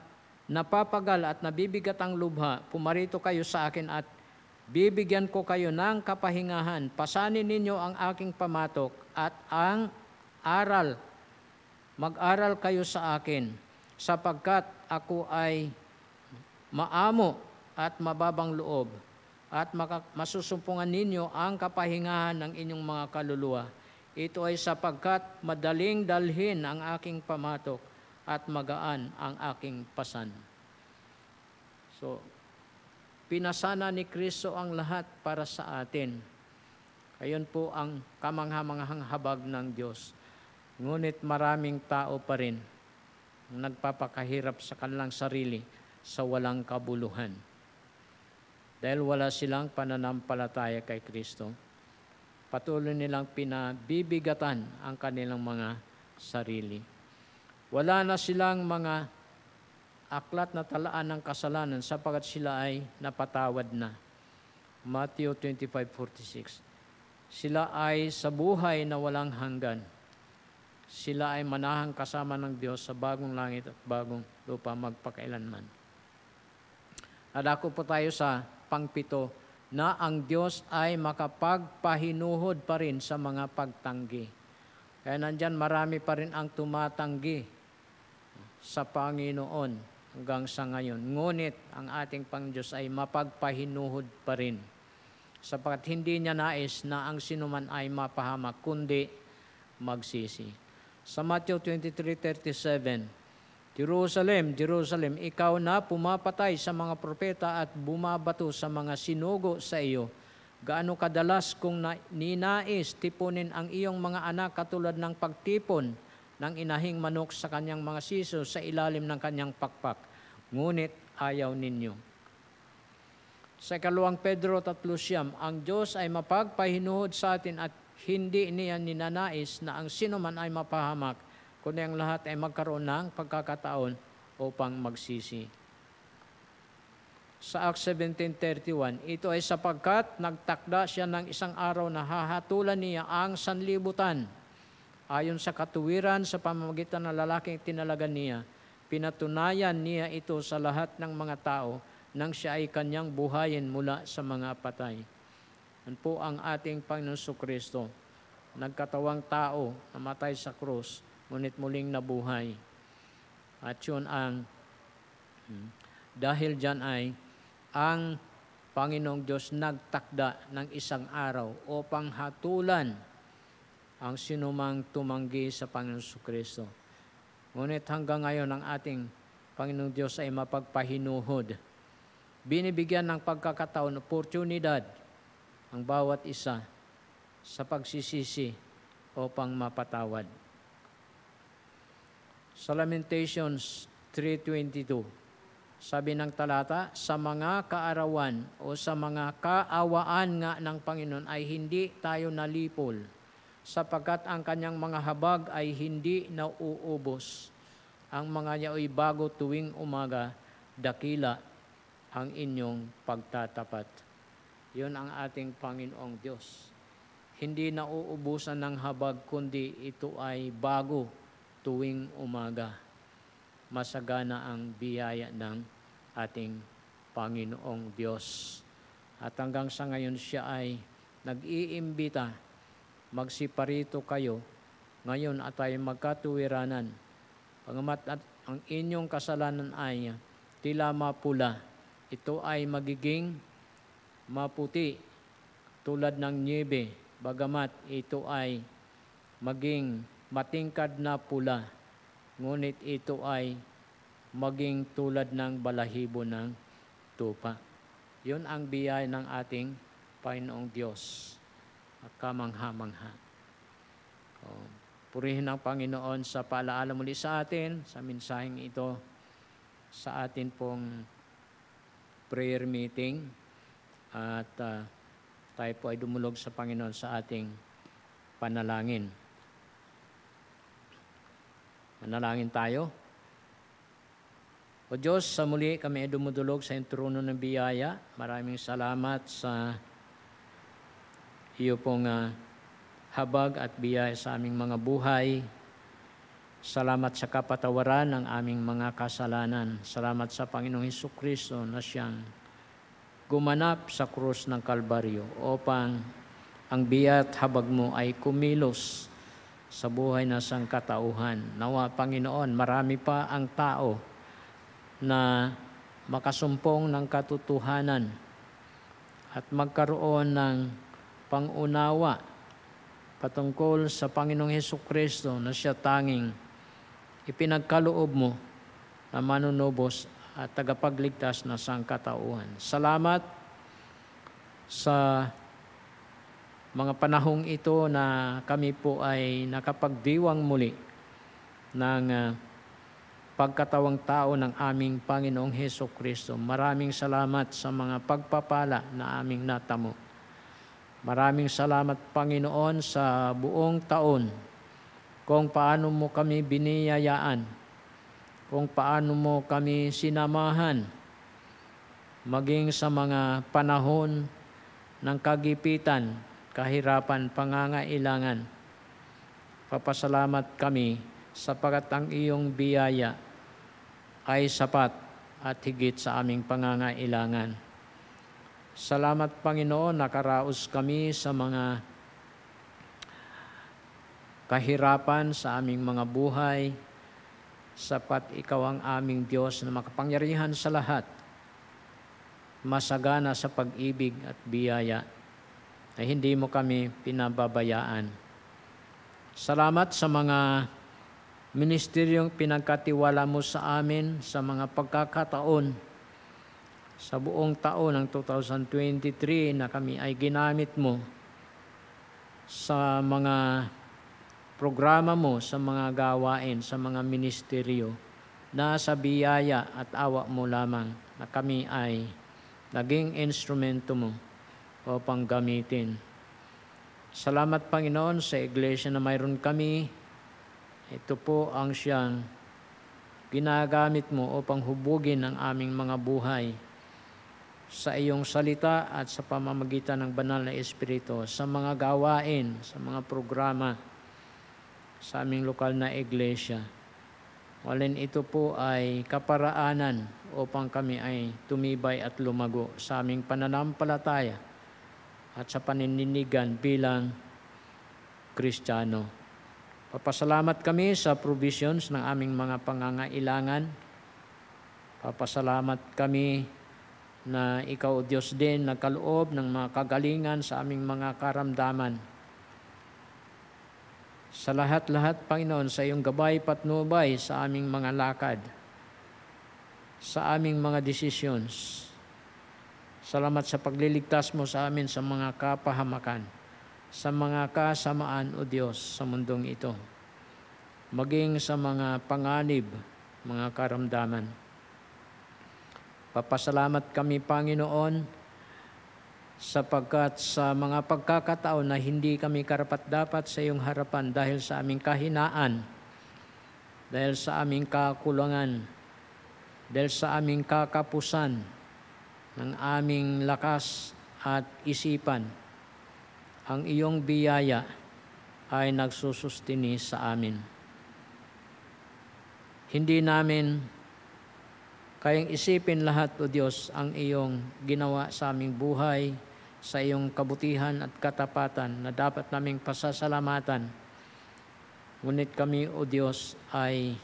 napapagal at nabibigat ang lubha, pumarito kayo sa akin at bibigyan ko kayo ng kapahingahan. Pasanin ninyo ang aking pamatok at ang aral. Mag-aral kayo sa akin, sapagkat ako ay maamo at mababang loob, at masusumpungan ninyo ang kapahingahan ng inyong mga kaluluwa. Ito ay sapagkat madaling dalhin ang aking pamatok at magaan ang aking pasan. So, pinasana ni Kristo ang lahat para sa atin. Ayon po ang kamangha-manghang habag ng Diyos. Ngunit maraming tao pa rin nagpapakahirap sa kanilang sarili sa walang kabuluhan. Dahil wala silang pananampalataya kay Kristo, patuloy nilang pinabibigatan ang kanilang mga sarili. Wala na silang mga aklat na talaan ng kasalanan sapagkat sila ay napatawad na. Matthew 25:46. Sila ay sa buhay na walang hanggan. Sila ay manahang kasama ng Diyos sa bagong langit at bagong lupa magpakailanman. At ako po tayo sa pangpito, na ang Diyos ay makapagpahinuhod pa rin sa mga pagtanggi. Kaya nandyan marami pa rin ang tumatanggi sa Panginoon hanggang sa ngayon. Ngunit ang ating Pangdiyos ay mapagpahinuhod pa rin, sapagkat hindi niya nais na ang sinuman ay mapahamak, kundi magsisi. Sa Matthew 23:37, Jerusalem, Jerusalem, ikaw na pumapatay sa mga propeta at bumabato sa mga sinugo sa iyo. Gaano kadalas kung ninais tipunin ang iyong mga anak katulad ng pagtipon ng inahing manok sa kanyang mga siso sa ilalim ng kanyang pakpak. Ngunit ayaw ninyo. Sa 2 Pedro 3:9, ang Diyos ay mapagpahinuhod sa atin at hindi niya ninanais na ang sinuman ay mapahamak, kundi ang lahat ay magkaroon ng pagkakataon upang magsisi. Sa Acts 17:31, ito ay sapagkat nagtakda siya ng isang araw na hahatulan niya ang sanlibutan. Ayon sa katuwiran sa pamamagitan ng lalaking tinalagan niya, pinatunayan niya ito sa lahat ng mga tao nang siya ay kanyang buhayin mula sa mga patay. Yan po ang ating Panginoon Jesucristo, nagkatawang tao, namatay sa krus, ngunit muling nabuhay. At yun ang, dahil dyan ay, ang Panginoong Diyos nagtakda ng isang araw upang hatulan ang sinumang tumanggi sa Panginoong Jesucristo. Ngunit hanggang ngayon ang ating Panginoong Diyos ay mapagpahinuhod. Binibigyan ng pagkakataon, oportunidad ang bawat isa sa pagsisisi upang mapatawad. Sa Lamentations 3:22, sabi ng talata, sa mga kaarawan o sa mga kaawaan nga ng Panginoon ay hindi tayo nalipol, sapagkat ang kanyang mga habag ay hindi nauubos. Ang mga niya ay bago tuwing umaga, dakila ang inyong pagtatapat. Yun ang ating Panginoong Diyos. Hindi nauubusan ng habag, kundi ito ay bago tuwing umaga. Masagana ang biyaya ng ating Panginoong Diyos. At hanggang sa ngayon siya ay nag-iimbita, magsiparito kayo ngayon at ay magkatuwiranan. Pagamat at ang inyong kasalanan ay tila mapula, ito ay magiging maputi tulad ng nyebe, bagamat ito ay maging matingkad na pula, ngunit ito ay maging tulad ng balahibo ng tupa. Yun ang biyaya ng ating Panginoong Diyos at kamangha-mangha. Purihin ang Panginoon sa paalaala muli sa atin, sa mensaheng ito, sa atin pong prayer meeting, at tayo po ay dumulog sa Panginoon sa ating panalangin. Manalangin tayo. O Diyos, sa muli kami ay dumudulog sa iyong trono ng biyaya. Maraming salamat sa iyo pong habag at biyaya sa aming mga buhay. Salamat sa kapatawaran ng aming mga kasalanan. Salamat sa Panginoong Hesukristo na siyang gumanap sa krus ng Kalbaryo upang ang biyaya at habag mo ay kumilos sa buhay na sangkatauhan. Nawa, Panginoon, marami pa ang tao na makasumpong ng katotohanan at magkaroon ng pangunawa patungkol sa Panginoong Hesukristo na siya tanging ipinagkaloob mo na manunubos at tagapagligtas na sangkatauhan. Salamat sa mga panahong ito na kami po ay nakapagdiwang muli ng pagkatawang tao ng aming Panginoong Hesukristo. Maraming salamat sa mga pagpapala na aming natamo. Maraming salamat, Panginoon, sa buong taon kung paano mo kami biniyayaan, kung paano mo kami sinamahan, maging sa mga panahon ng kagipitan, kahirapan, pangangailangan. Papasalamat kami sapagkat ang iyong biyaya ay sapat at higit sa aming pangangailangan. Salamat, Panginoon, nakaraos kami sa mga kahirapan sa aming mga buhay, sapat ikaw ang aming Diyos na makapangyarihan sa lahat, masagana sa pag-ibig at biyaya, ay hindi mo kami pinababayaan. Salamat sa mga ministeryong pinagkatiwala mo sa amin sa mga pagkakataon sa buong taon ng 2023 na kami ay ginamit mo sa mga programa mo, sa mga gawain, sa mga ministeryo na sa biyaya at awa mo lamang na kami ay naging instrumento mo upang gamitin. Salamat, Panginoon, sa iglesia na mayroon kami. Ito po ang siyang ginagamit mo upang hubugin ang aming mga buhay sa iyong salita at sa pamamagitan ng banal na Espiritu, sa mga gawain, sa mga programa sa aming lokal na iglesia. Walin ito po ay kaparaanan upang kami ay tumibay at lumago sa aming pananampalataya at sa panininigan bilang Kristiyano. Papasalamat kami sa provisions ng aming mga pangangailangan. Papasalamat kami na ikaw, Diyos din, nagkaloob ng mga kagalingan sa aming mga karamdaman. Sa lahat-lahat, Panginoon, sa iyong gabay patnubay sa aming mga lakad, sa aming mga decisions. Salamat sa pagliligtas mo sa amin sa mga kapahamakan, sa mga kasamaan, o Diyos, sa mundong ito, maging sa mga panganib, mga karamdaman. Papasalamat kami, Panginoon, sapagkat sa mga pagkakataon na hindi kami karapat-dapat sa iyong harapan dahil sa aming kahinaan, dahil sa aming kakulangan, dahil sa aming kakapusan ng aming lakas at isipan, ang iyong biyaya ay nagsusustini sa amin. Hindi namin kayang isipin lahat, O Diyos, ang iyong ginawa sa aming buhay, sa iyong kabutihan at katapatan na dapat naming pasasalamatan. Ngunit kami, O Diyos, ay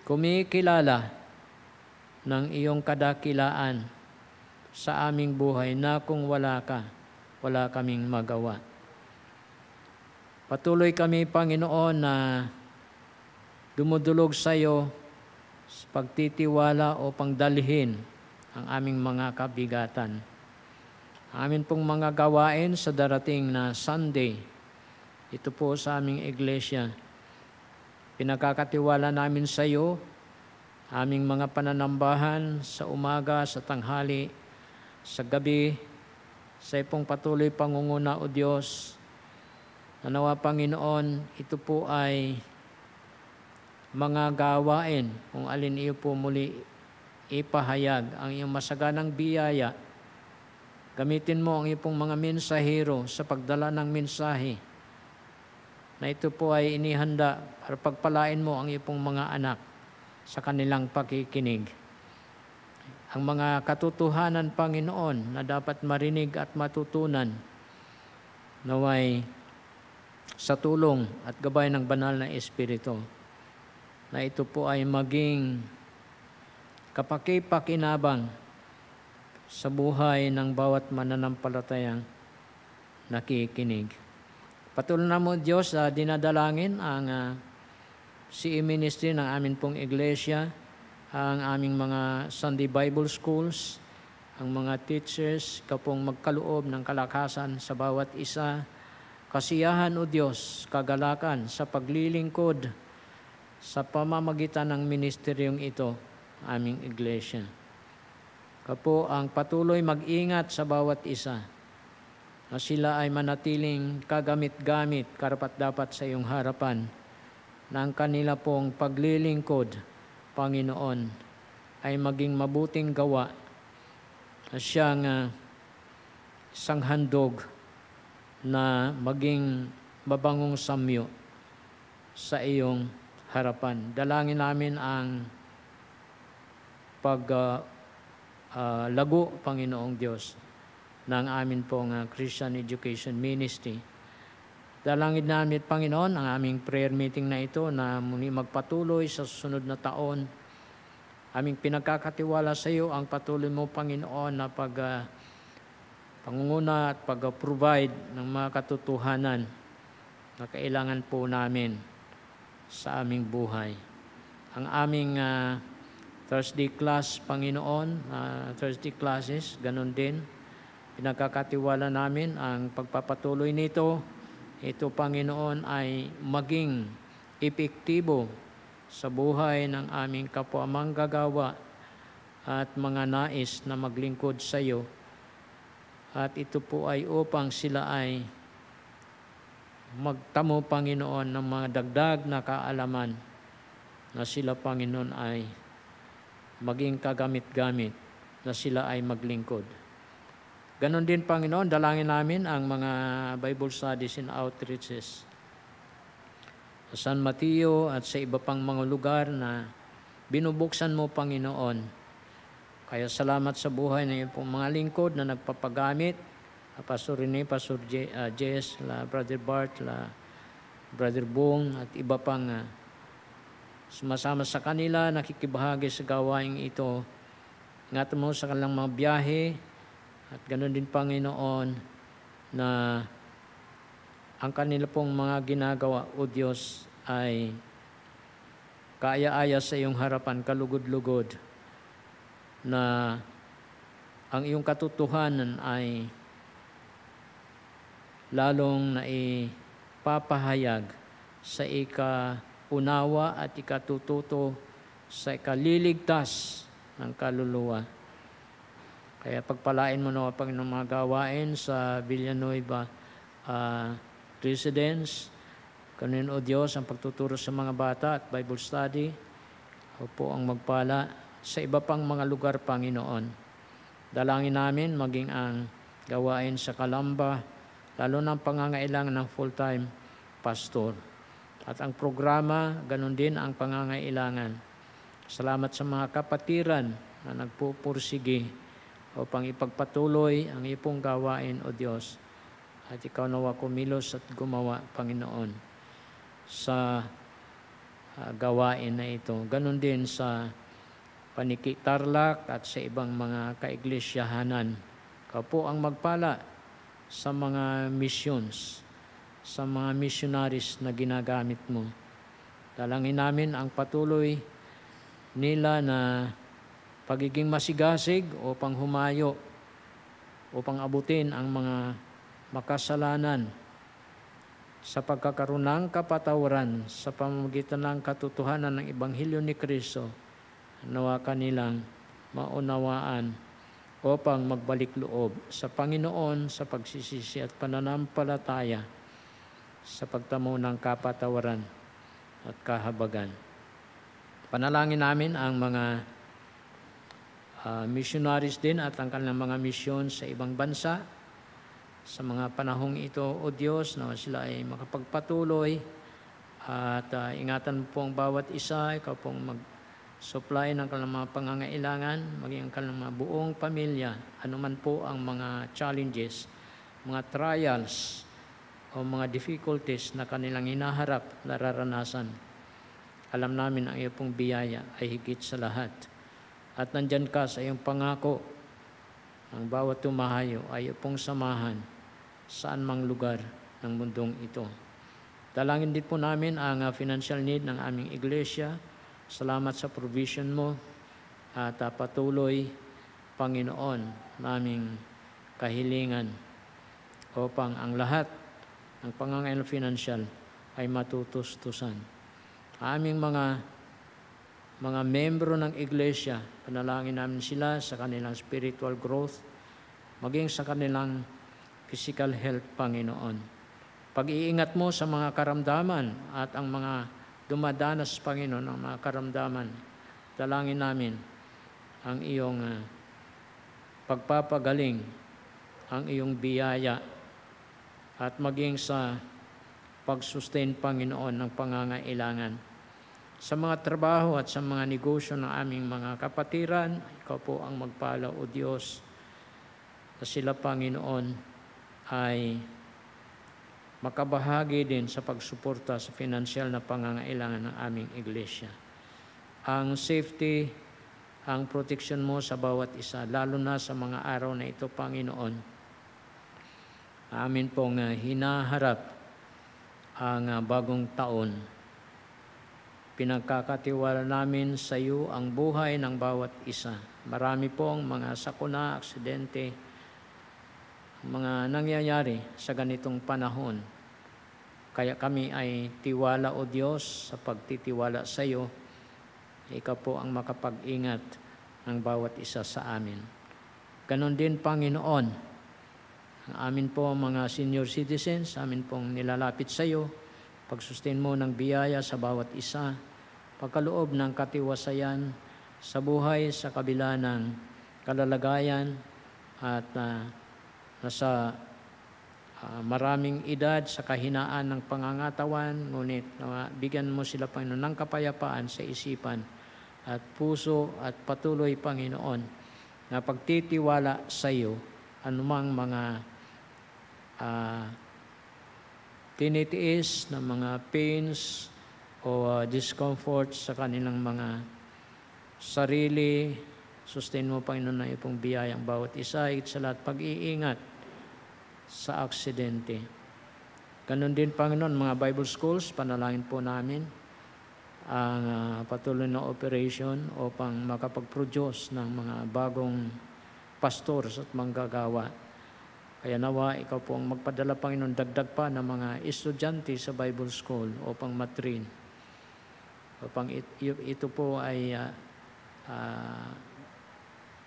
kumikilala ng iyong kadakilaan sa aming buhay na kung wala ka, wala kaming magawa. Patuloy kami, Panginoon, na dumudulog sa iyo sa pagtitiwala o pangdalhin ang aming mga kabigatan. Ang amin pong mga gawain sa darating na Sunday, ito po sa aming iglesia, pinagkakatiwala namin sa iyo, aming mga pananambahan sa umaga, sa tanghali, sa gabi, sa ipong patuloy pangunguna, O Diyos. Nanawa, Panginoon, ito po ay mga gawain kung alin iyo po muli ipahayag ang iyong masaganang biyaya. Gamitin mo ang iyong pong mga mensahero sa pagdala ng mensahe na ito po ay inihanda para pagpalain mo ang iyong pong mga anak sa kanilang pakikinig. Ang mga katotohanan, Panginoon, na dapat marinig at matutunan, naway sa tulong at gabay ng banal na Espiritu, na ito po ay maging kapaki-pakinabang sa buhay ng bawat mananampalatayang nakikinig. Patuloy na mo, Diyos, dinadalangin ang CE Ministry ng amin pong iglesia, ang aming mga Sunday Bible Schools, ang mga teachers, ikaw pong magkaloob ng kalakasan sa bawat isa, kasiyahan, O Diyos, kagalakan sa paglilingkod sa pamamagitan ng ministeryong ito, aming iglesia. Kapo ang patuloy mag-ingat sa bawat isa na sila ay manatiling kagamit-gamit, karapat-dapat sa iyong harapan, na ang kanila pong paglilingkod, Panginoon, ay maging mabuting gawa na siyang isang handog na maging mabangong samyo sa iyong harapan. Dalangin namin ang lago, Panginoong Diyos, ng amin pong Christian Education Ministry. Dalangin namin, Panginoon, ang aming prayer meeting na ito na muli magpatuloy sa susunod na taon. Aming pinagkakatiwala sa iyo ang patuloy mo, Panginoon, na pangunguna at pag-provide ng mga katotohanan na kailangan po namin sa aming buhay. Ang aming Thursday class, Panginoon, Thursday classes, ganun din. Pinagkakatiwala namin ang pagpapatuloy nito. Ito, Panginoon, ay maging epektibo sa buhay ng aming kapwa manggagawa at mga nais na maglingkod sa iyo. At ito po ay upang sila ay magtamo, Panginoon, ng mga dagdag na kaalaman na sila, Panginoon, ay maging kagamit-gamit, na sila ay maglingkod. Ganon din, Panginoon, dalangin namin ang mga Bible studies and outreaches sa San Mateo at sa iba pang mga lugar na binubuksan mo, Panginoon. Kaya salamat sa buhay ng iyong pong mga lingkod na nagpapagamit, Pastor Rene, Pastor Jess, Brother Bart, Brother Bong, at iba pang sumasama sa kanila, nakikibahagi sa gawain ito. Ingatan mo sa kanilang mga biyahe, at ganoon din, Panginoon, na ang kanila pong mga ginagawa, O Diyos, ay kaaya-aya sa iyong harapan, kalugod-lugod, na ang iyong katotohanan ay lalong naipapahayag sa ikaunawa at ikatututo sa ikaliligtas ng kaluluwa. Kaya pagpalain mo na, Panginoon, mga gawain sa Villanueva Residence. Kanunin, O Diyos, ang pagtuturo sa mga bata at Bible study. O po ang magpala sa iba pang mga lugar, Panginoon. Dalangin namin maging ang gawain sa Calamba, lalo ng pangangailangan ng full-time pastor. At ang programa, ganun din ang pangangailangan. Salamat sa mga kapatiran na nagpupursige upang ipagpatuloy ang iyong gawain, O Diyos. At ikaw nawa kumilos at gumawa, Panginoon, sa gawain na ito. Ganun din sa Paniki Tarlac at sa ibang mga kaiglesia-hanan. Ikaw po ang magpala sa mga missions, sa mga missionaries na ginagamit mo. Dalangin namin ang patuloy nila na pagiging masigasig upang humayo, upang abutin ang mga makasalanan sa pagkakaroon ng kapatawaran sa pamamagitan ng katotohanan ng Ebanghelyo ni Kristo. Nawa kanilang maunawaan upang magbalik loob sa Panginoon sa pagsisisi at pananampalataya sa pagtamo ng kapatawaran at kahabagan. Panalangin namin ang mga missionaries din at ang kanilang mga misyon sa ibang bansa. Sa mga panahong ito, O Diyos, na sila ay makapagpatuloy at ingatan po ang bawat isa. Ikaw pong mag-supply ng kanilang mga pangangailangan, maging ang kanilang mga buong pamilya, anuman po ang mga challenges, mga trials, o mga difficulties na kanilang hinaharap, nararanasan. Alam namin ang iyong pong biyaya ay higit sa lahat. At nandyan ka sa iyong pangako, ang bawat tumahayo ay iyong pong samahan saan mang lugar ng mundong ito. Dalangin din po namin ang financial need ng aming iglesia. Salamat sa provision mo at patuloy, Panginoon, naming kahilingan upang ang lahat ng pangangailangan financial ay matutustusan. Aming mga membro ng iglesia, panalangin namin sila sa kanilang spiritual growth, maging sa kanilang physical health, Panginoon. Pag-iingat mo sa mga karamdaman at ang mga dumadanas, Panginoon, ng mga karamdaman, dalangin namin ang iyong pagpapagaling, ang iyong biyaya, at maging sa pag-sustain, Panginoon, ng pangangailangan. sa mga trabaho at sa mga negosyo ng aming mga kapatiran. Ikaw po ang magpala, O Diyos, na sila, Panginoon, ay makabahagi din sa pagsuporta sa financial na pangangailangan ng aming iglesia. Ang safety, ang protection mo sa bawat isa, lalo na sa mga araw na ito, Panginoon. Amin pong hinaharap ang bagong taon. Pinagkakatiwala namin sa iyo ang buhay ng bawat isa. Marami pong mga sakuna, aksidente, mga nangyayari sa ganitong panahon. Kaya kami ay tiwala, O Diyos, sa pagtitiwala sa iyo. Ikaw po ang makapag-ingat ng bawat isa sa amin. Ganon din, Panginoon, ang amin po mga senior citizens, amin pong nilalapit sa iyo, pagsustain mo ng biyaya sa bawat isa, pagkaloob ng katiwasayan sa buhay sa kabila ng kalalagayan at nasa maraming edad sa kahinaan ng pangangatawan, ngunit bigyan mo sila, Panginoon, ng kapayapaan sa isipan at puso at patuloy, Panginoon, na pagtitiwala sa iyo anumang mga tinitiis na mga pains o discomfort sa kanilang mga sarili. Sustain mo, Panginoon, na ipong biyayang bawat isa, sa lahat pag-iingat sa aksidente. Ganon din, Panginoon, mga Bible schools, panalangin po namin ang patuloy na operation upang makapag-produce ng mga bagong pastors at manggagawa. Kaya nawa, ikaw po ang magpadala, Panginoon, dagdag pa ng mga estudyante sa Bible school upang matrain. Upang ito po ay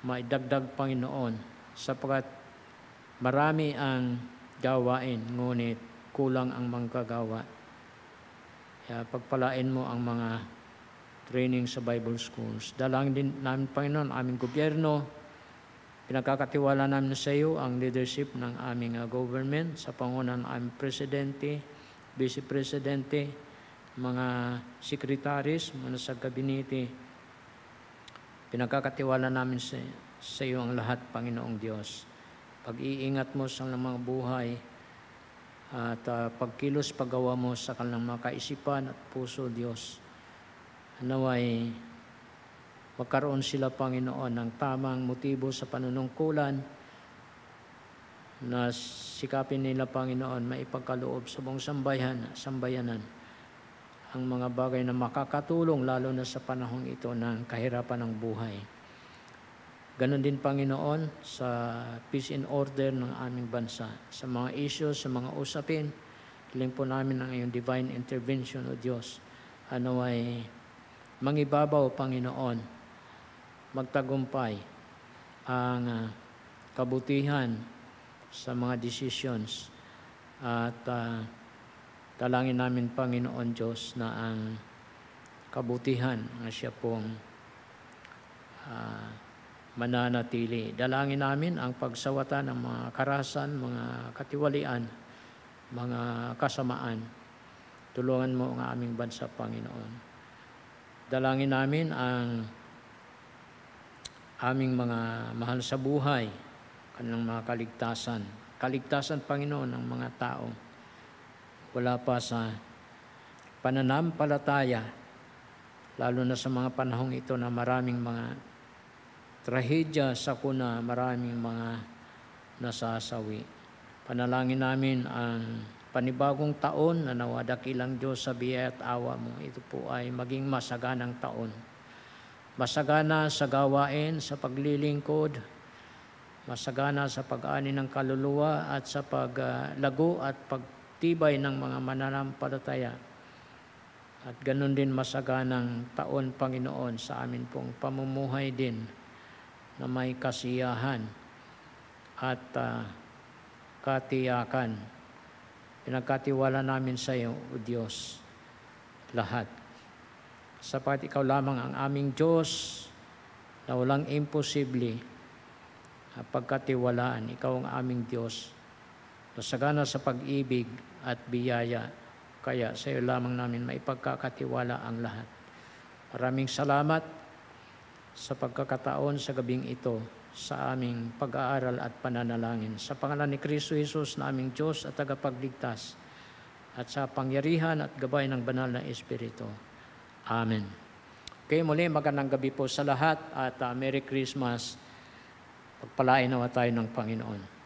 maidagdag, Panginoon, sapagkat marami ang gawain, ngunit kulang ang manggagawa. Kaya pagpalain mo ang mga training sa Bible schools. Dalangin din namin, Panginoon, aming gobyerno. Pinagkakatiwala namin sa iyo ang leadership ng aming government sa pangunan ng aming presidente, vice presidente, mga secretaries, mga sa gabinete. Pinagkakatiwala namin sa iyo ang lahat, Panginoong Diyos. Pag-iingat mo sa mga buhay at pagkilos, paggawa mo sa kanilang mga kaisipan at puso, Diyos. Naway magkaroon sila, Panginoon, ng tamang motibo sa panunungkulan na sikapin nila, Panginoon, maipagkaloob sa buong sambayanan ang mga bagay na makakatulong lalo na sa panahong ito ng kahirapan ng buhay. Ganon din, Panginoon, sa peace and order ng aming bansa. Sa mga issues, sa mga usapin, hiling po namin ang iyong divine intervention, O Diyos. Ano ay mangibabaw, Panginoon, magtagumpay ang kabutihan sa mga decisions at dalangin namin, Panginoon Diyos, na ang kabutihan na siya pong mananatili. Dalangin namin ang pagsawata ng mga karahasan, mga katiwalian, mga kasamaan. Tulungan mo ang aming bansa, Panginoon. Dalangin namin ang aming mga mahal sa buhay, kanilang mga kaligtasan. Kaligtasan, Panginoon, ng mga tao wala pa sa pananampalataya, lalo na sa mga panahong ito na maraming mga trahedya, sakuna, maraming mga nasasawi. Panalangin namin ang panibagong taon na nawa dakilang Diyos sa biyaya at awa mo. Ito po ay maging masaganang taon. Masagana sa gawain, sa paglilingkod, masagana sa pag-ani ng kaluluwa at sa paglago at pagtibay ng mga mananampalataya. At ganun din masaganang taon, Panginoon, sa amin pong pamumuhay din na may kasiyahan at katiyakan. Pinagkatiwala namin sa iyo, O Diyos, lahat. Sapat ikaw lamang ang aming Diyos na walang imposible pagkatiwalaan. Ikaw ang aming Diyos na sagana sa pag-ibig at biyaya. Kaya sa iyo lamang namin maipagkakatiwala ang lahat. Maraming salamat sa pagkakataon sa gabing ito sa aming pag-aaral at pananalangin. Sa pangalan ni Kristo Jesus na aming Diyos at tagapagligtas at sa pangyarihan at gabay ng banal na Espiritu. Amen. Okay, muli magandang gabi po sa lahat at Merry Christmas. Pagpalain nawa tayo ng Panginoon.